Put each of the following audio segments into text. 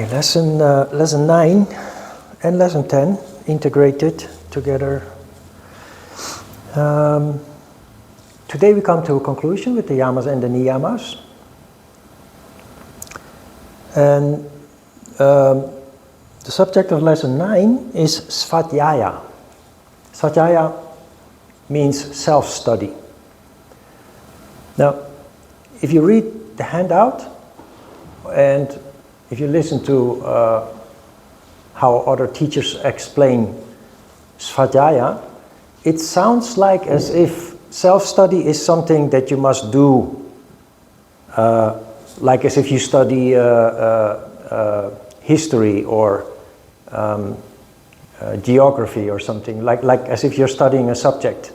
Okay, lesson 9 and lesson 10 integrated together. Today we come to a conclusion with the yamas and the niyamas. And the subject of lesson 9 is Svadhyaya. Svadhyaya means self-study. Now, if you read the handout and if you listen to how other teachers explain Svadhyaya, it sounds like as if self-study is something that you must do, like as if you study history or geography or something, like as if you're studying a subject.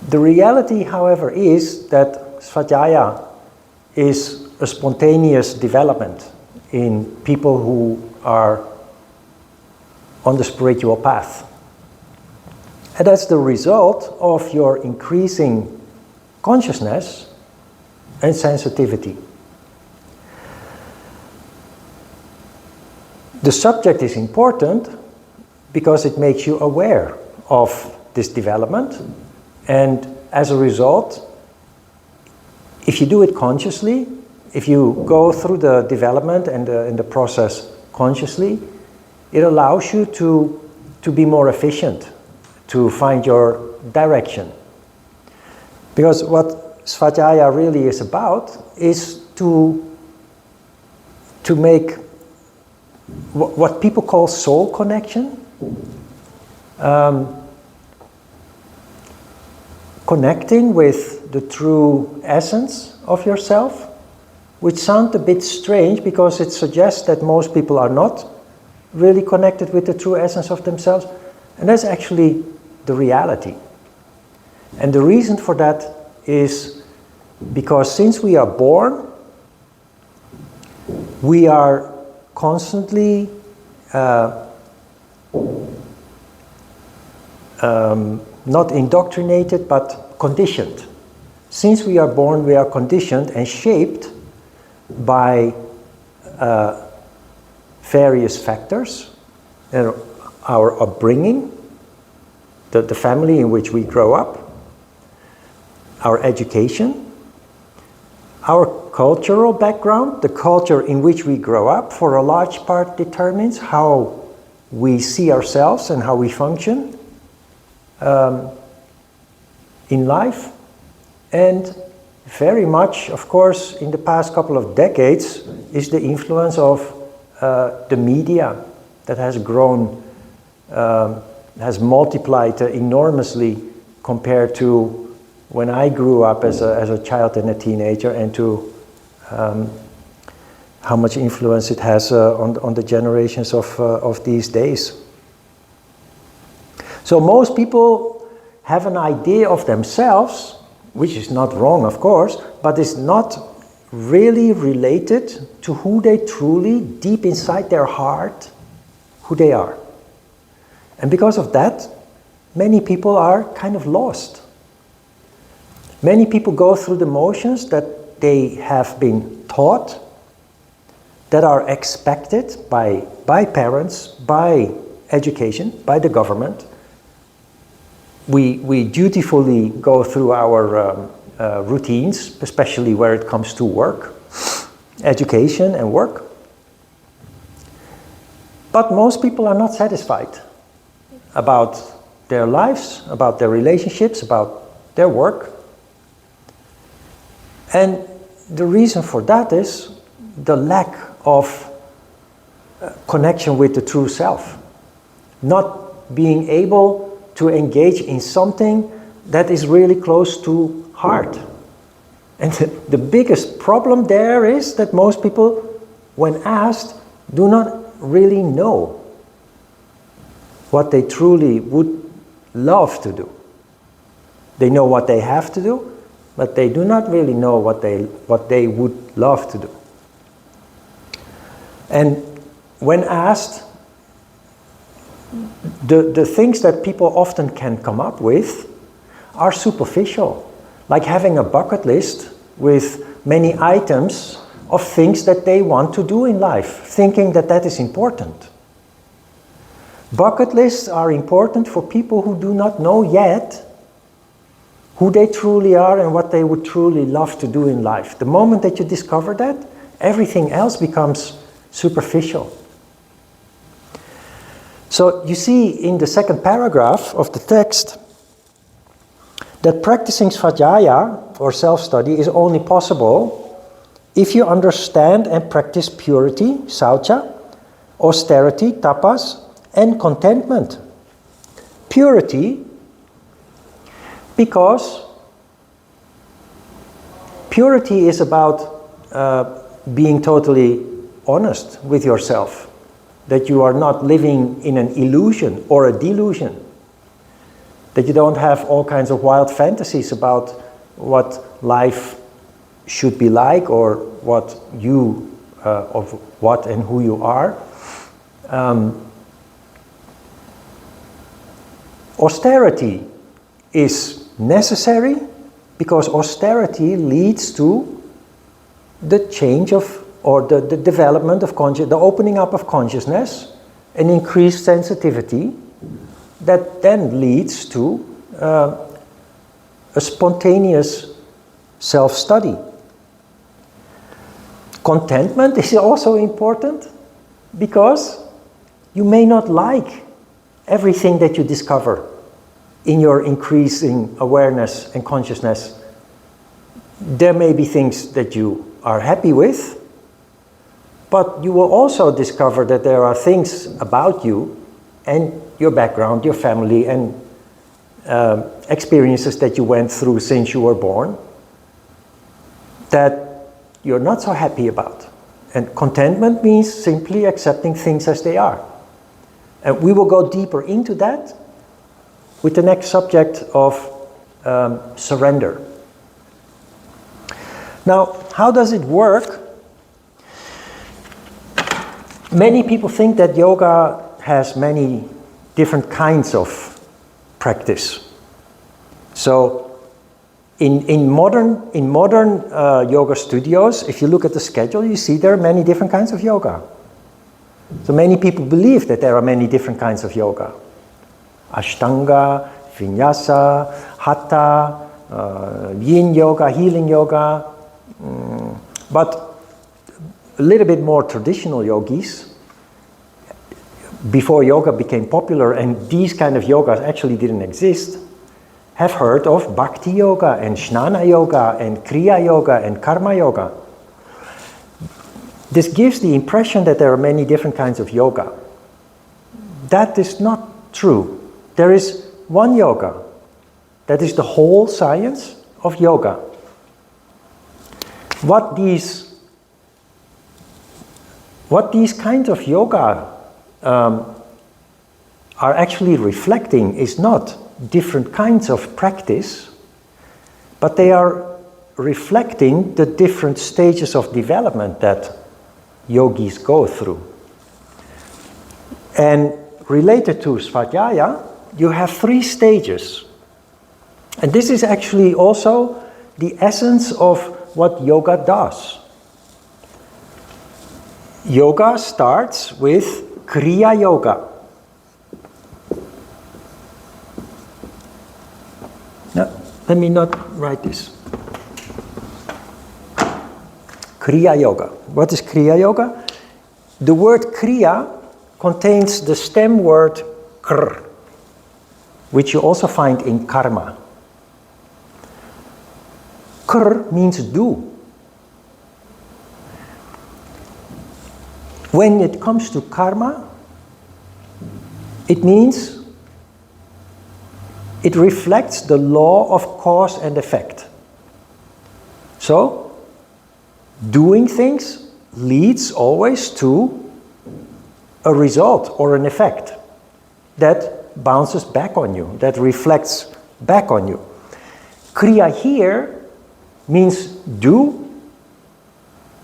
The reality, however, is that Svadhyaya is a spontaneous development in people who are on the spiritual path. And that's the result of your increasing consciousness and sensitivity. The subject is important because it makes you aware of this development, and as a result, if you do it consciously, if you go through the development and the process consciously, it allows you to be more efficient, to find your direction. Because what Svadhyaya really is about is to make what people call soul connection, connecting with the true essence of yourself, which sounds a bit strange because it suggests that most people are not really connected with the true essence of themselves, and that's actually the reality. And the reason for that is because since we are born, we are constantly not indoctrinated but conditioned. Since we are born, we are conditioned and shaped by various factors, our upbringing, the family in which we grow up, our education, our cultural background. The culture in which we grow up for a large part determines how we see ourselves and how we function in life. And very much, of course, in the past couple of decades is the influence of the media that has grown, has multiplied enormously compared to when I grew up as a child and a teenager, and to how much influence it has on the generations of these days. So most people have an idea of themselves, which is not wrong, of course, but is not really related to who they truly, deep inside their heart, who they are. And because of that, many people are kind of lost. Many people go through the motions that they have been taught, that are expected by parents, by education, by the government. We dutifully go through our routines, especially where it comes to work, education and work. But most people are not satisfied about their lives, about their relationships, about their work. And the reason for that is the lack of connection with the true self. Not being able to engage in something that is really close to heart. And the biggest problem there is that most people, when asked, do not really know what they truly would love to do. They know what they have to do, but they do not really know what they would love to do. And when asked, the things that people often can come up with are superficial, like having a bucket list with many items of things that they want to do in life, thinking that that is important. Bucket lists are important for people who do not know yet who they truly are and what they would truly love to do in life. The moment that you discover that, everything else becomes superficial. So you see in the second paragraph of the text that practicing Svadhyaya, or self-study, is only possible if you understand and practice purity, saucha, austerity, tapas, and contentment. Purity, because purity is about being totally honest with yourself, that you are not living in an illusion or a delusion, that you don't have all kinds of wild fantasies about what life should be like or what you, of what and who you are. Austerity is necessary because austerity leads to the change of, or the development of consciousness, the opening up of consciousness, an increased sensitivity that then leads to a spontaneous self-study. Contentment is also important because you may not like everything that you discover in your increasing awareness and consciousness. There may be things that you are happy with, but you will also discover that there are things about you and your background, your family, and experiences that you went through since you were born that you're not so happy about. And contentment means simply accepting things as they are. And we will go deeper into that with the next subject of surrender. Now, how does it work? Many people think that yoga has many different kinds of practice. So in modern yoga studios, if you look at the schedule, you see there are many different kinds of yoga. So many people believe that there are many different kinds of yoga. Ashtanga, Vinyasa, Hatha, Yin yoga, healing yoga. But a little bit more traditional yogis, before yoga became popular and these kind of yogas actually didn't exist, have heard of Bhakti yoga and Jnana yoga and Kriya yoga and Karma yoga. This gives the impression that there are many different kinds of yoga. That is not true. There is one yoga. That is the whole science of yoga. What these kinds of yoga are actually reflecting is not different kinds of practice, but they are reflecting the different stages of development that yogis go through. And related to Svadhyaya, you have 3 stages. And this is actually also the essence of what yoga does. Yoga starts with Kriya yoga. Now, let me not write this. Kriya yoga. What is Kriya yoga? The word Kriya contains the stem word kr, which you also find in karma. Kr means do. When it comes to karma, it means it reflects the law of cause and effect. So, doing things leads always to a result or an effect that bounces back on you, that reflects back on you. Kriya here means do,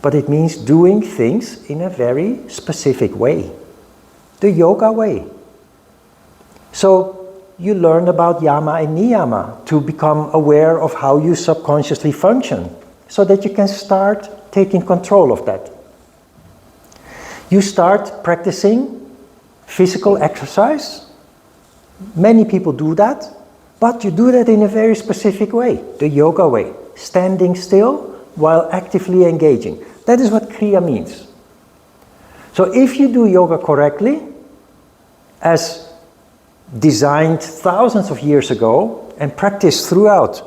but it means doing things in a very specific way, the yoga way. So you learn about yama and niyama to become aware of how you subconsciously function, so that you can start taking control of that. You start practicing physical exercise. Many people do that, but you do that in a very specific way, the yoga way, standing still while actively engaging. That is what Kriya means. So if you do yoga correctly, as designed thousands of years ago and practiced throughout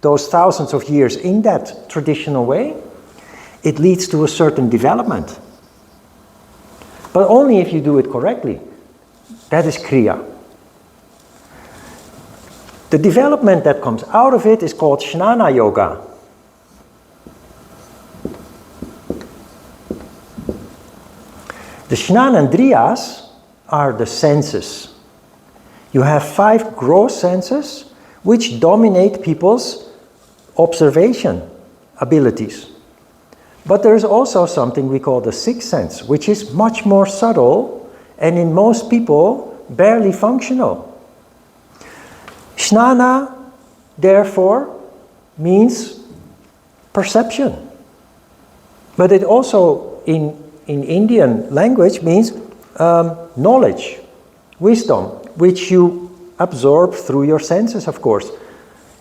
those thousands of years in that traditional way, it leads to a certain development. But only if you do it correctly. That is Kriya. The development that comes out of it is called Jnana Yoga. The Jnanendriyas are the senses. You have 5 gross senses which dominate people's observation abilities. But there is also something we call the 6th sense, which is much more subtle and in most people barely functional. Jnana, therefore, means perception. But it also, in Indian language, means knowledge, wisdom, which you absorb through your senses, of course.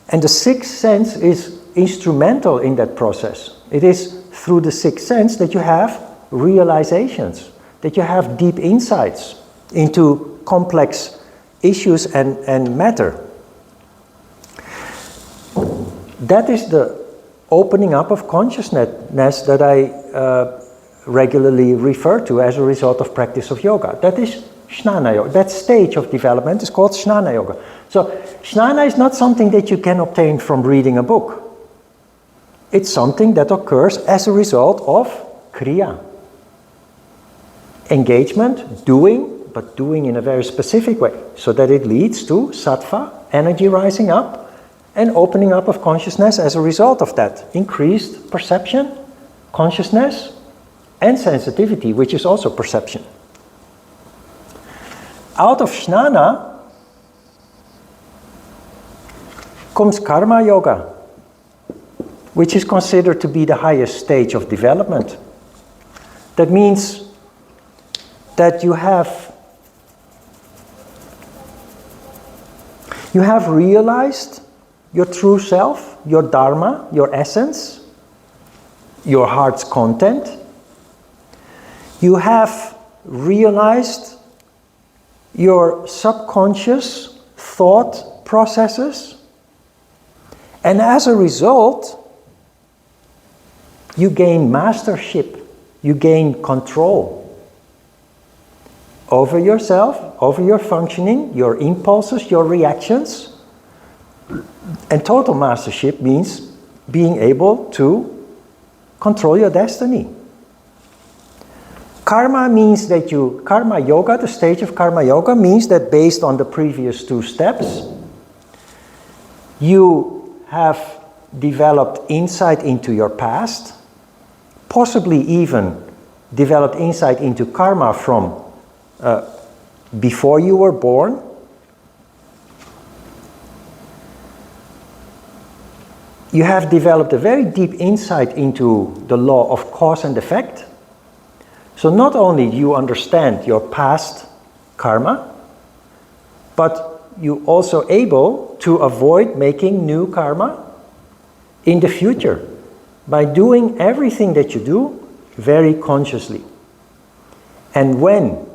And the 6th sense is instrumental in that process. It is through the 6th sense that you have realizations, that you have deep insights into complex issues and matter. That is the opening up of consciousness that I regularly refer to as a result of practice of yoga. That is Jnana Yoga. That stage of development is called Jnana Yoga. So Jnana is not something that you can obtain from reading a book. It's something that occurs as a result of Kriya. Engagement, doing, but doing in a very specific way, so that it leads to Sattva, energy rising up, and opening up of consciousness as a result of that. Increased perception, consciousness, and sensitivity, which is also perception. Out of Jnana comes Karma Yoga, which is considered to be the highest stage of development. That means that you have realized your true self, your dharma, your essence, your heart's content. You have realized your subconscious thought processes, and as a result, you gain mastership, you gain control over yourself, over your functioning, your impulses, your reactions. And total mastership means being able to control your destiny. Karma means that Karma Yoga, the stage of Karma Yoga, means that based on the previous 2 steps, you have developed insight into your past, possibly even developed insight into karma from before you were born. You have developed a very deep insight into the law of cause and effect. So not only do you understand your past karma, but you're also able to avoid making new karma in the future by doing everything that you do very consciously. And when,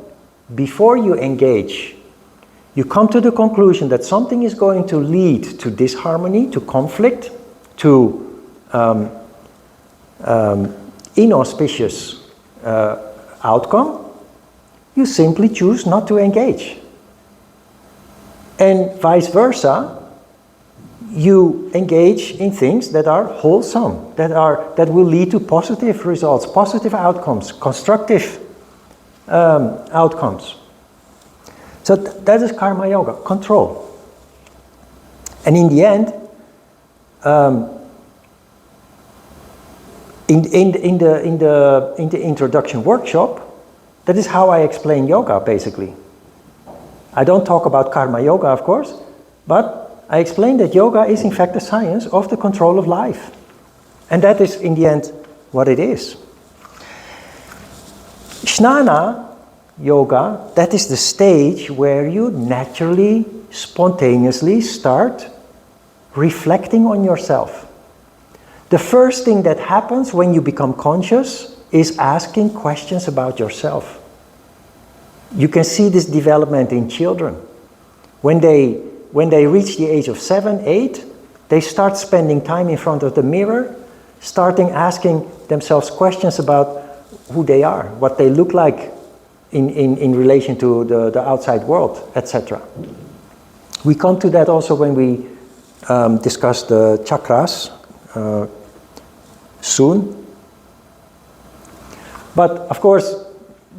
before you engage, you come to the conclusion that something is going to lead to disharmony, to conflict, to inauspicious outcome, you simply choose not to engage. And vice versa, you engage in things that are wholesome, that will lead to positive results, positive outcomes, constructive outcomes. So that is Karma Yoga, control. And in the end, in the introduction workshop, that is how I explain yoga, basically. I don't talk about Karma Yoga, of course, but I explain that yoga is in fact the science of the control of life. And that is, in the end, what it is. Jnana yoga, that is the stage where you naturally, spontaneously start reflecting on yourself. The first thing that happens when you become conscious is asking questions about yourself. You can see this development in children. When they reach the age of 7, 8, they start spending time in front of the mirror, starting asking themselves questions about who they are, what they look like in relation to the outside world, etc. We come to that also when we discuss the chakras soon. But of course,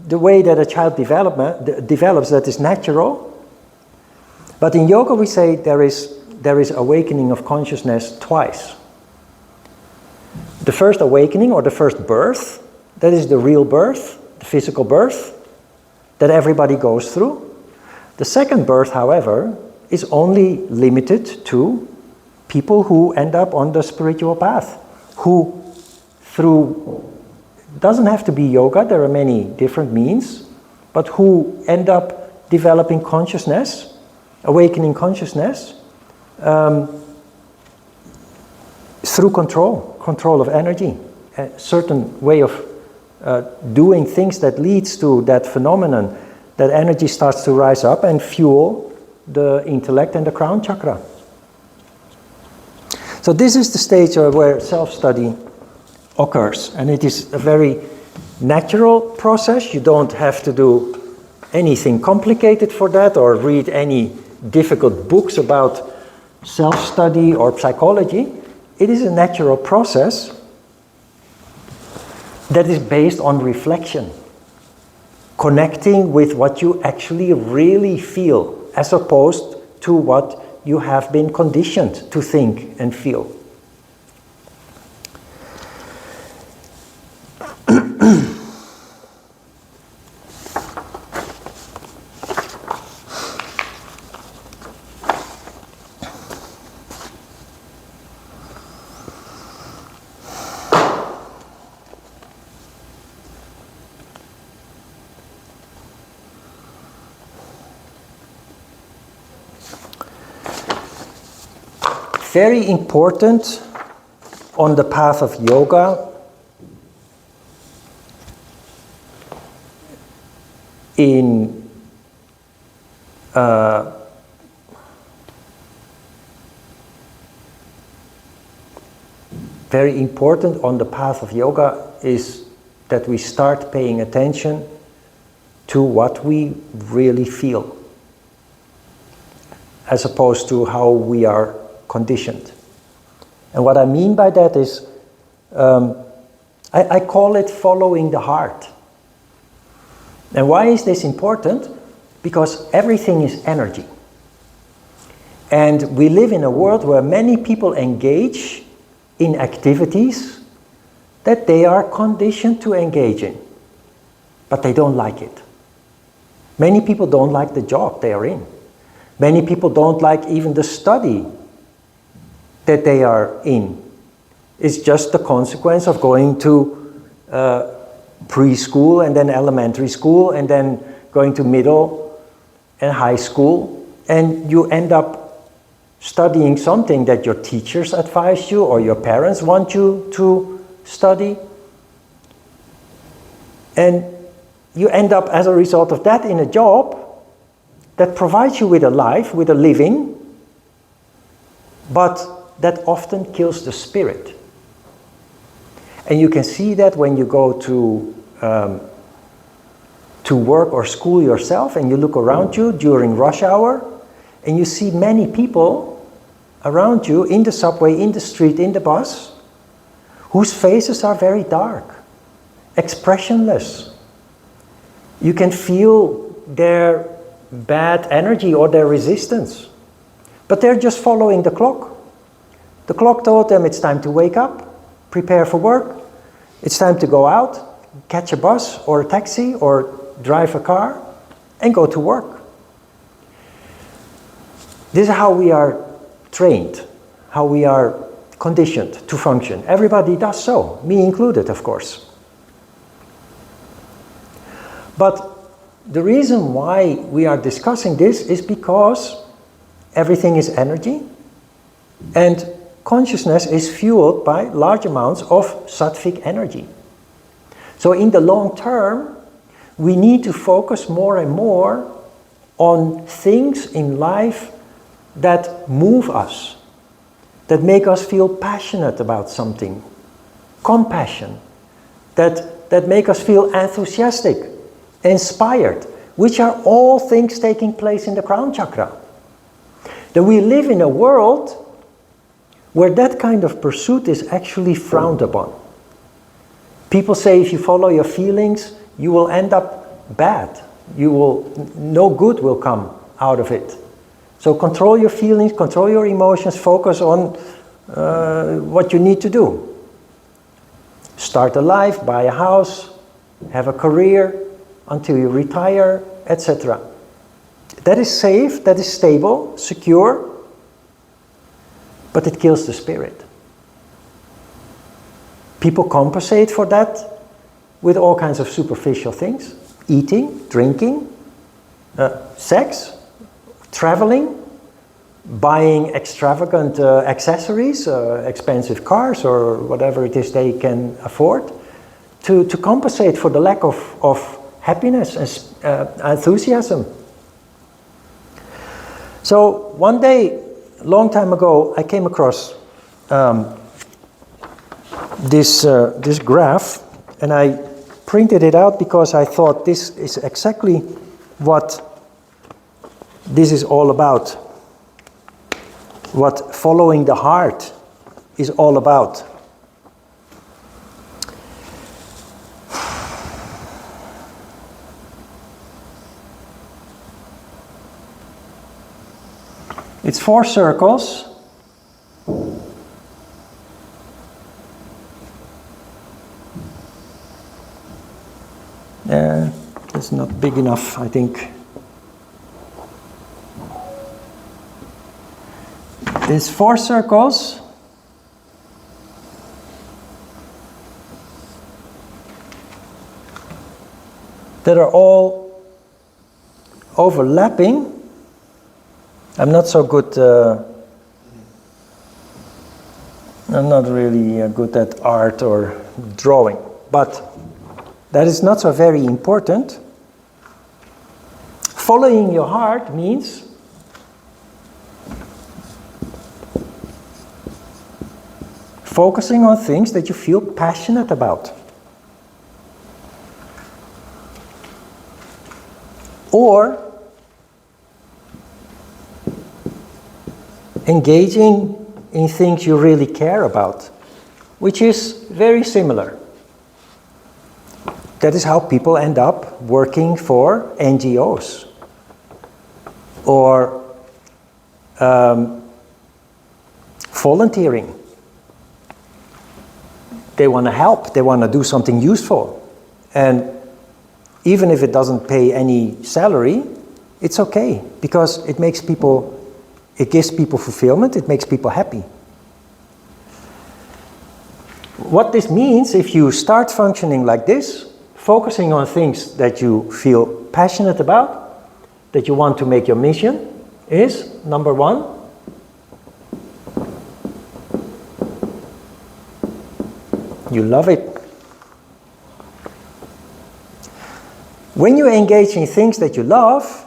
the way that a child develops, that is natural. But in yoga we say there is awakening of consciousness twice. The first awakening, or the first birth, that is the real birth, the physical birth, that everybody goes through. The second birth, however, is only limited to people who end up on the spiritual path, who through, doesn't have to be yoga, there are many different means, but who end up developing consciousness, awakening consciousness, through control of energy, a certain way of doing things that leads to that phenomenon, that energy starts to rise up and fuel the intellect and the crown chakra. So this is the stage where self-study occurs, and it is a very natural process. You don't have to do anything complicated for that or read any difficult books about self-study or psychology. It is a natural process that is based on reflection, connecting with what you actually really feel, as opposed to what you have been conditioned to think and feel. Very important on the path of yoga very important on the path of yoga is that we start paying attention to what we really feel, as opposed to how we are conditioned. And what I mean by that is, I call it following the heart. And why is this important? Because everything is energy. And we live in a world where many people engage in activities that they are conditioned to engage in, but they don't like it. Many people don't like the job they are in. Many people don't like even the study that they are in. It's just the consequence of going to preschool and then elementary school and then going to middle and high school, and you end up studying something that your teachers advise you or your parents want you to study, and you end up as a result of that in a job that provides you with a life, with a living, but that often kills the spirit. And you can see that when you go to work or school yourself and you look around you during rush hour and you see many people around you in the subway, in the street, in the bus, whose faces are very dark, expressionless. You can feel their bad energy or their resistance, but they're just following the clock. The clock told them it's time to wake up, prepare for work, it's time to go out, catch a bus or a taxi or drive a car and go to work. This is how we are trained, how we are conditioned to function. Everybody does so, me included, of course. But the reason why we are discussing this is because everything is energy, and consciousness is fueled by large amounts of sattvic energy. So in the long term, we need to focus more and more on things in life that move us, that make us feel passionate about something, compassion, that make us feel enthusiastic, inspired, which are all things taking place in the crown chakra. That we live in a world where that kind of pursuit is actually frowned upon. People say if you follow your feelings, you will end up bad. No good will come out of it. So control your feelings, control your emotions, focus on what you need to do. Start a life, buy a house, have a career until you retire, etc. That is safe, that is stable, secure, but it kills the spirit. People compensate for that with all kinds of superficial things. Eating, drinking, sex, traveling, buying extravagant accessories, expensive cars or whatever it is they can afford, to compensate for the lack of happiness and enthusiasm. So one day, a long time ago, I came across this graph, and I printed it out because I thought this is exactly what this is all about, what following the heart is all about. It's 4 circles. It's not big enough, I think. There's 4 circles. That are all overlapping. I'm not so good, I'm not really good at art or drawing, but that is not so very important. Following your heart means focusing on things that you feel passionate about. Or engaging in things you really care about, which is very similar. That is how people end up working for NGOs or volunteering. They want to help, they want to do something useful. And even if it doesn't pay any salary, it's okay, because it gives people fulfillment, it makes people happy. What this means, if you start functioning like this, focusing on things that you feel passionate about, that you want to make your mission, is, number 1, you love it. When you engage in things that you love,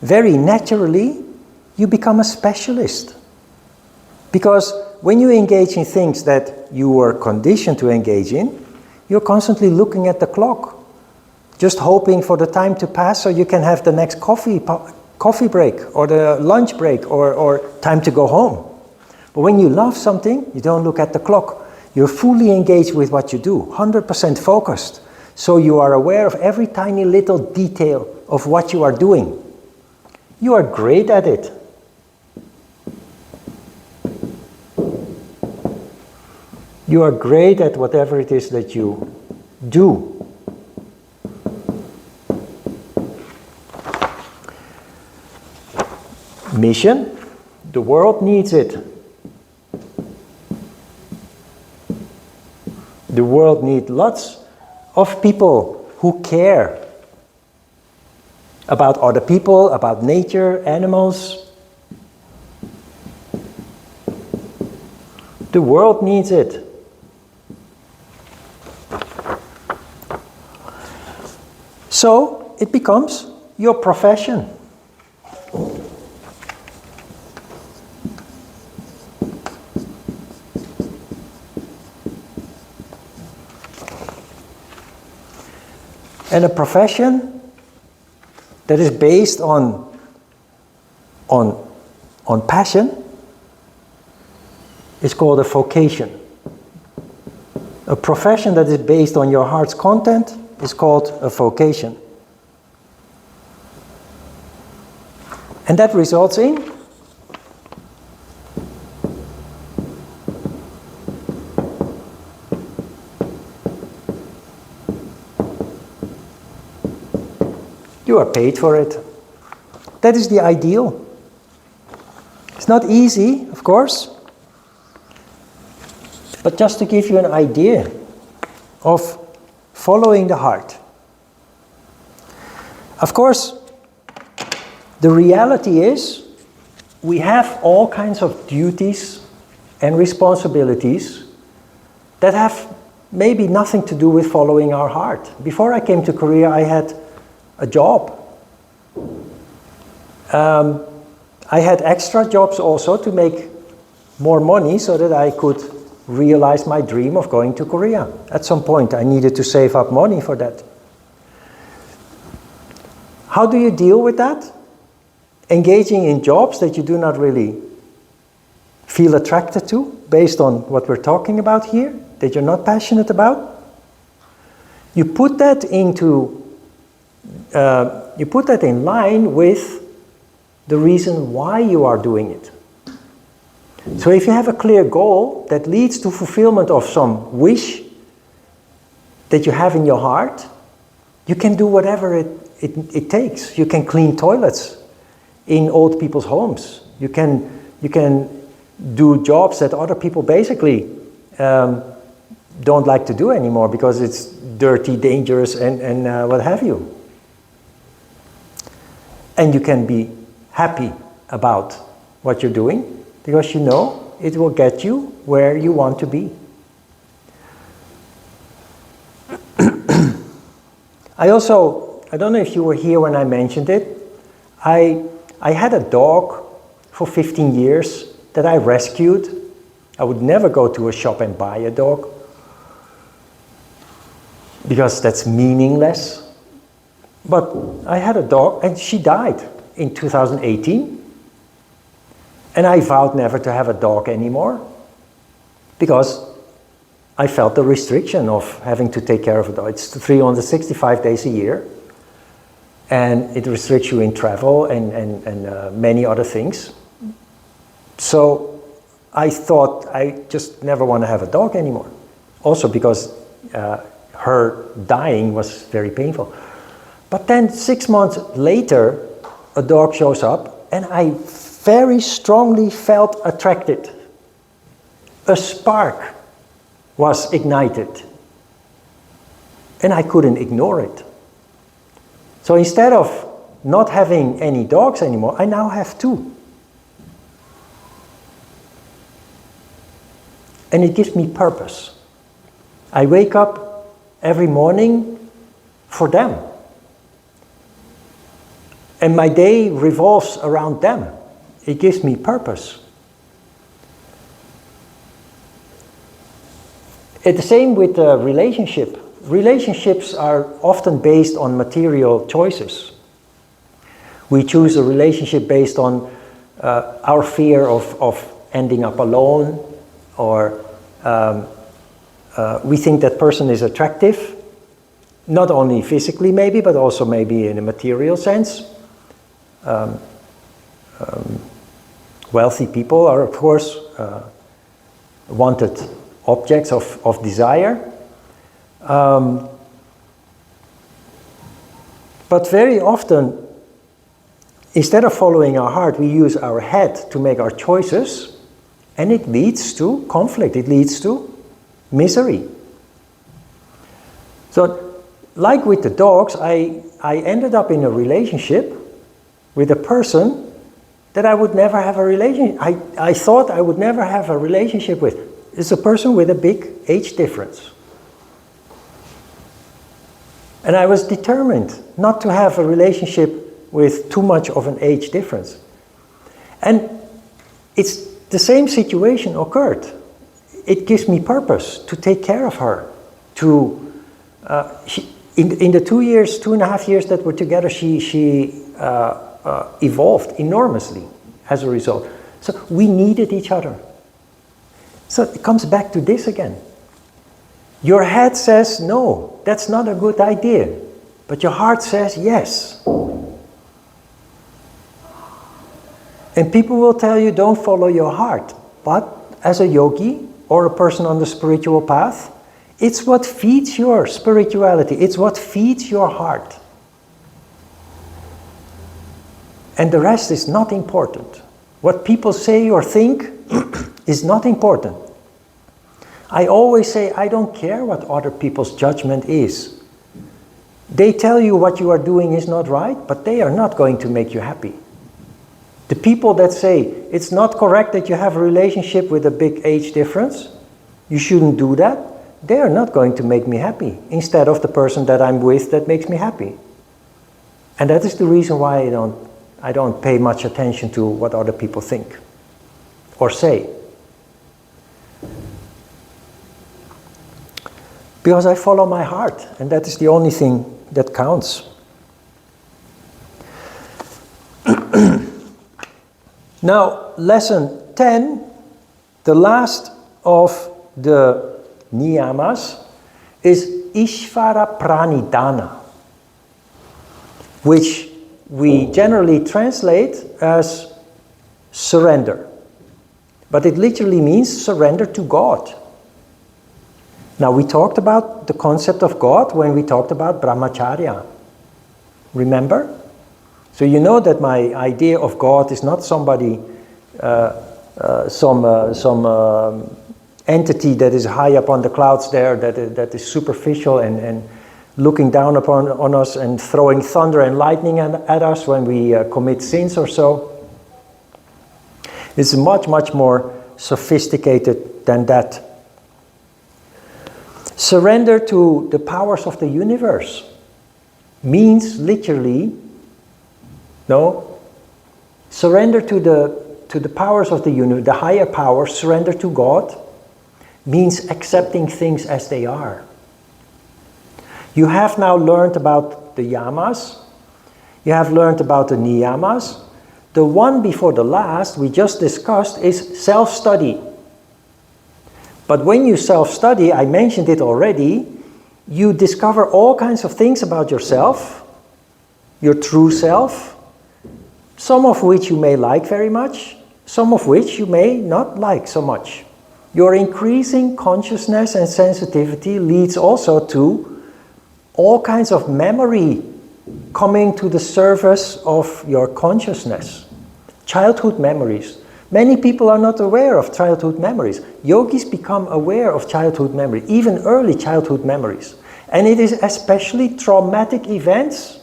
very naturally, you become a specialist. Because when you engage in things that you were conditioned to engage in, you're constantly looking at the clock, just hoping for the time to pass so you can have the next coffee break or the lunch break or time to go home. But when you love something, you don't look at the clock. You're fully engaged with what you do, 100% focused. So you are aware of every tiny little detail of what you are doing. You are great at it. You are great at whatever it is that you do. Mission, the world needs it. The world needs lots of people who care about other people, about nature, animals. The world needs it. So it becomes your profession. And a profession that is based on passion is called a vocation. A profession that is based on your heart's content is called a vocation. And that results in you are paid for it. That is the ideal. It's not easy, of course, but just to give you an idea of following the heart. Of course, the reality is we have all kinds of duties and responsibilities that have maybe nothing to do with following our heart. Before I came to Korea, I had a job. I had extra jobs also to make more money so that I could realize my dream of going to Korea. At some point I needed to save up money for that. How do you deal with that? Engaging in jobs that you do not really feel attracted to based on what we're talking about here, that you're not passionate about. You put that in line with the reason why you are doing it. So if you have a clear goal that leads to fulfillment of some wish that you have in your heart, you can do whatever it takes. You can clean toilets in old people's homes. You can do jobs that other people basically don't like to do anymore because it's dirty, dangerous, and what have you. And you can be happy about what you're doing because you know it will get you where you want to be. I don't know if you were here when I mentioned it, I had a dog for 15 years that I rescued. I would never go to a shop and buy a dog because that's meaningless. But I had a dog and she died in 2018. And I vowed never to have a dog anymore because I felt the restriction of having to take care of a dog. It's 365 days a year. And it restricts you in travel and many other things. So I thought I just never want to have a dog anymore. Also because her dying was very painful. But then 6 months later, a dog shows up and I very strongly felt attracted. A spark was ignited. And I couldn't ignore it. So instead of not having any dogs anymore, I now have 2. And it gives me purpose. I wake up every morning for them. And my day revolves around them. It gives me purpose. It's the same with a relationship. Relationships are often based on material choices. We choose a relationship based on our fear of ending up alone, or we think that person is attractive, not only physically maybe, but also maybe in a material sense. Wealthy people are, of course, wanted objects of desire. But very often, instead of following our heart, we use our head to make our choices, and it leads to conflict, it leads to misery. So, like with the dogs, I ended up in a relationship with a person that I would never have a relationship. I thought I would never have a relationship with. It's a person with a big age difference. And I was determined not to have a relationship with too much of an age difference. And it's the same situation occurred. It gives me purpose to take care of her. In the 2.5 years that we're together, she evolved enormously as a result. So we needed each other. So it comes back to this again. Your head says, no, that's not a good idea. But your heart says, yes. And people will tell you, don't follow your heart. But as a yogi or a person on the spiritual path, it's what feeds your spirituality. It's what feeds your heart. And the rest is not important. What people say or think is not important. I always say, I don't care what other people's judgment is. They tell you what you are doing is not right, but they are not going to make you happy. The people that say, it's not correct that you have a relationship with a big age difference, you shouldn't do that, they are not going to make me happy, instead of the person that I'm with that makes me happy. And that is the reason why I don't pay much attention to what other people think or say. Because I follow my heart, and that is the only thing that counts. Now, lesson 10, the last of the niyamas, is Ishvara Pranidana, which we generally translate as surrender. But it literally means surrender to God. Now, we talked about the concept of God when we talked about brahmacharya. Remember? So you know that my idea of God is not somebody, some entity that is high up on the clouds there, that is superficial and looking down on us and throwing thunder and lightning at us when we commit sins or so. It's much, much more sophisticated than that. Surrender to the powers of the universe means literally, surrender to the powers of the universe, the higher power, surrender to God, means accepting things as they are. You have now learned about the yamas, you have learned about the niyamas. The one before the last we just discussed is self-study. But when you self-study, I mentioned it already, you discover all kinds of things about yourself, your true self, some of which you may like very much, some of which you may not like so much. Your increasing consciousness and sensitivity leads also to all kinds of memory coming to the surface of your consciousness. Childhood memories. Many people are not aware of childhood memories. Yogis become aware of childhood memory, even early childhood memories. And it is especially traumatic events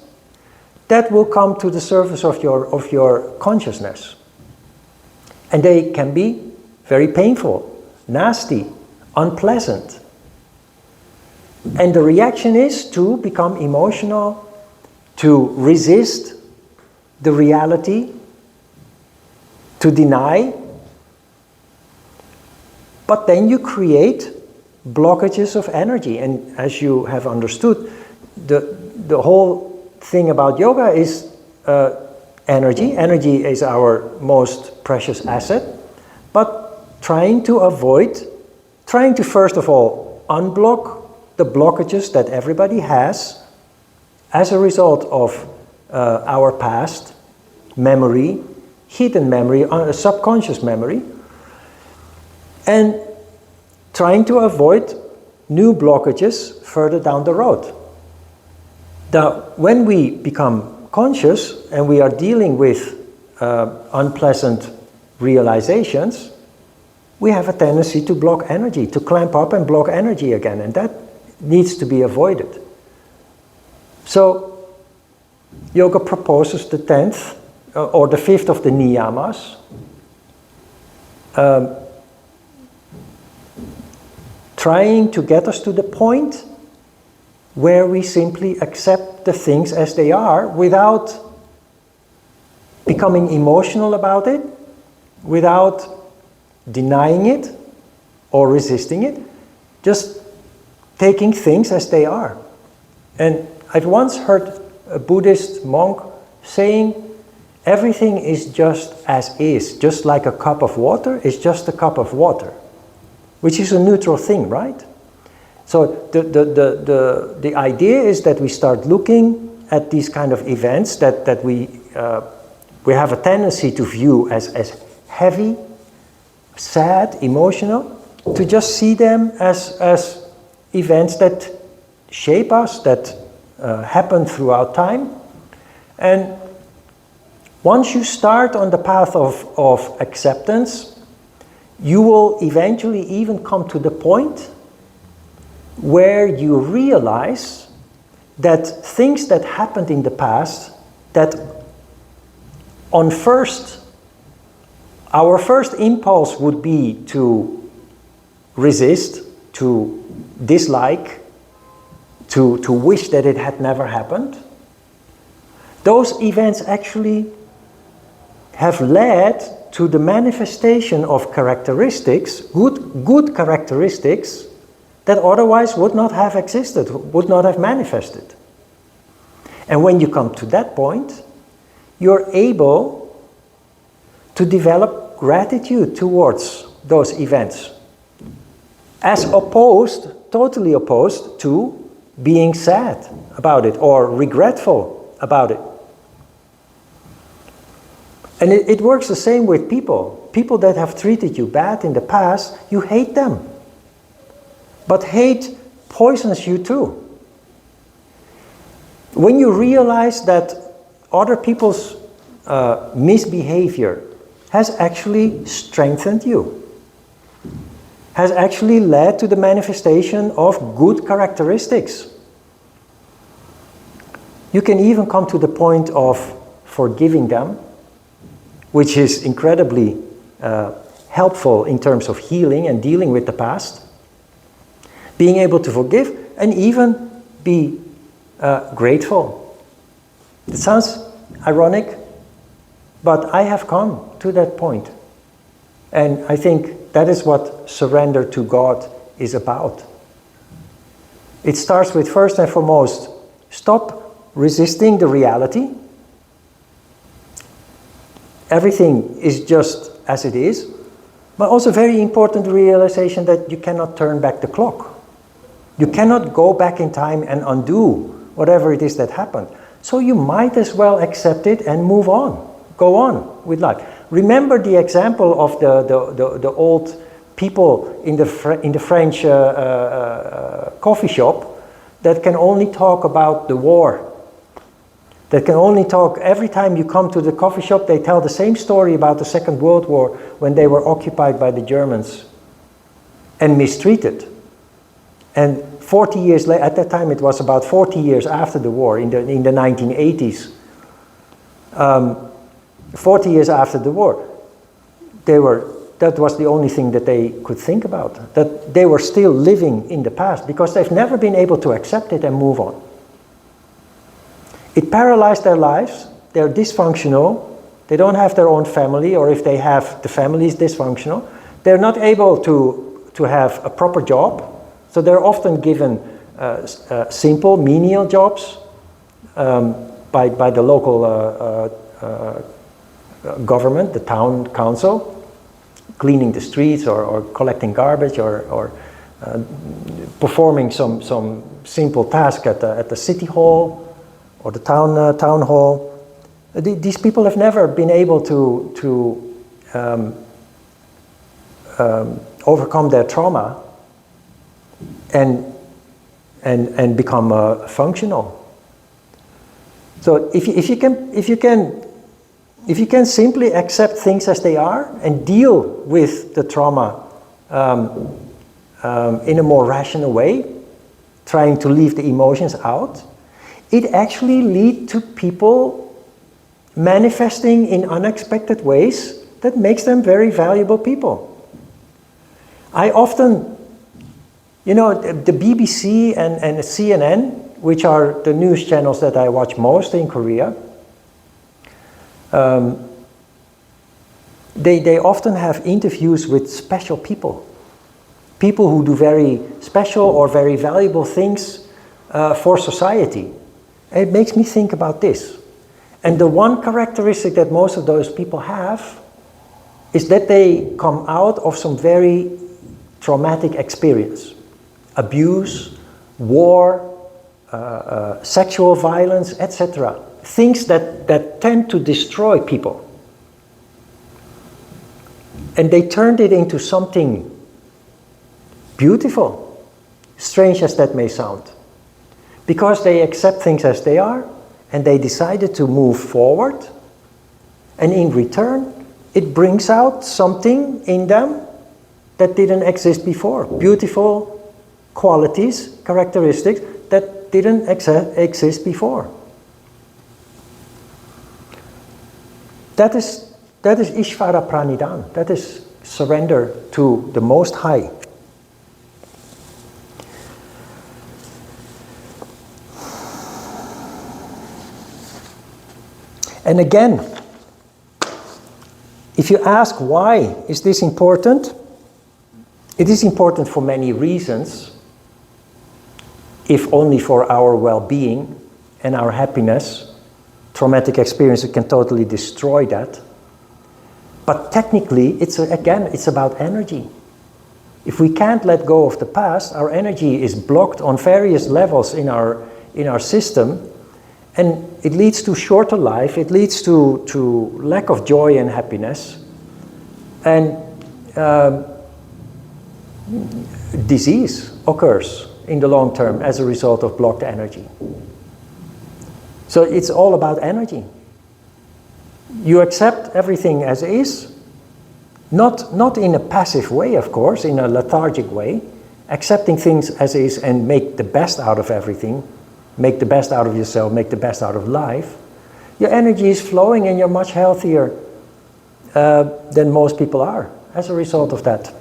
that will come to the surface of your consciousness. And they can be very painful, nasty, unpleasant. And the reaction is to become emotional, to resist the reality, to deny, but then you create blockages of energy. And as you have understood, the whole thing about yoga is energy. Energy is our most precious asset, but trying to first of all unblock the blockages that everybody has as a result of our past memory, hidden memory, subconscious memory, and trying to avoid new blockages further down the road. Now, when we become conscious and we are dealing with unpleasant realizations, we have a tendency to block energy, to clamp up and block energy again, and that needs to be avoided. So, yoga proposes the 10th or the 5th of the niyamas. Trying to get us to the point where we simply accept the things as they are without becoming emotional about it, without denying it or resisting it, just taking things as they are. And I've once heard a Buddhist monk saying, everything is just as is, just like a cup of water is just a cup of water, which is a neutral thing, right? So the idea is that we start looking at these kind of events that we have a tendency to view as heavy, sad, emotional, to just see them as events that shape us, that happen throughout time. And once you start on the path of acceptance, you will eventually even come to the point where you realize that things that happened in the past, that our first impulse would be to resist, to dislike, to wish that it had never happened. Those events actually have led to the manifestation of characteristics, good characteristics, that otherwise would not have existed, would not have manifested. And when you come to that point, you're able to develop gratitude towards those events, as opposed, totally opposed to being sad about it or regretful about it. And it works the same with people. People that have treated you bad in the past, you hate them. But hate poisons you too. When you realize that other people's misbehavior has actually strengthened you, has actually led to the manifestation of good characteristics, you can even come to the point of forgiving them, which is incredibly helpful in terms of healing and dealing with the past. Being able to forgive and even be grateful. It sounds ironic, but I have come to that point. And I think that is what surrender to God is about. It starts with, first and foremost, stop resisting the reality. Everything is just as it is. But also very important realization that you cannot turn back the clock. You cannot go back in time and undo whatever it is that happened. So you might as well accept it and move on. Go on with life. Remember the example of the old people in the French coffee shop that can only talk about the war. That can only talk, every time you come to the coffee shop, they tell the same story about the Second World War when they were occupied by the Germans and mistreated. And 40 years later, at that time it was about 40 years after the war, in the 1980s. 40 years after the war, that was the only thing that they could think about. That they were still living in the past because they've never been able to accept it and move on. It paralyzed their lives. They're dysfunctional. They don't have their own family, or if they have, the family is dysfunctional. They're not able to have a proper job. So they're often given simple, menial jobs by the local government, the town council, cleaning the streets or collecting garbage or performing some simple task at the city hall or the town hall. These people have never been able to overcome their trauma and become functional. So if you can simply accept things as they are and deal with the trauma in a more rational way, trying to leave the emotions out, it actually leads to people manifesting in unexpected ways that makes them very valuable people. I often, you know, the BBC and the CNN, which are the news channels that I watch most in Korea, they often have interviews with special people. People who do very special or very valuable things for society. And it makes me think about this. And the one characteristic that most of those people have is that they come out of some very traumatic experience. Abuse, war, sexual violence, etc. Things that tend to destroy people. And they turned it into something beautiful, strange as that may sound. Because they accept things as they are, and they decided to move forward, and in return, it brings out something in them that didn't exist before. Beautiful qualities, characteristics that didn't exist before. That is Ishvara Pranidana. That is surrender to the Most High. And again, if you ask why is this important, it is important for many reasons, if only for our well-being and our happiness. Traumatic experiences can totally destroy that. But technically, it's about energy. If we can't let go of the past, our energy is blocked on various levels in our system, and it leads to shorter life, it leads to lack of joy and happiness, and disease occurs in the long term as a result of blocked energy. So it's all about energy. You accept everything as is, not in a passive way, of course, in a lethargic way, accepting things as is and make the best out of everything, make the best out of yourself, make the best out of life. Your energy is flowing and you're much healthier than most people are as a result of that.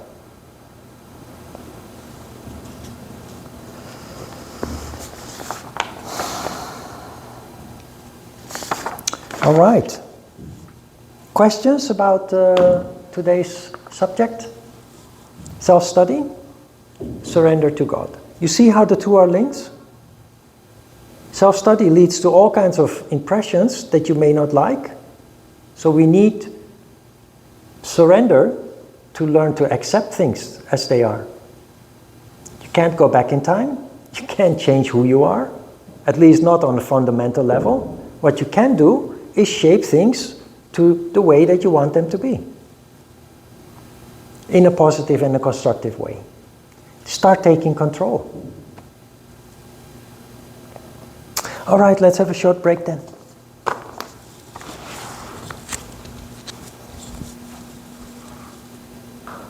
All right. Questions about today's subject? Self-study, surrender to God. You see how the two are linked? Self-study leads to all kinds of impressions that you may not like. So we need surrender to learn to accept things as they are. You can't go back in time. You can't change who you are, at least not on a fundamental level. What you can do is shape things to the way that you want them to be, in a positive and a constructive way. Start taking control. All right, let's have a short break then.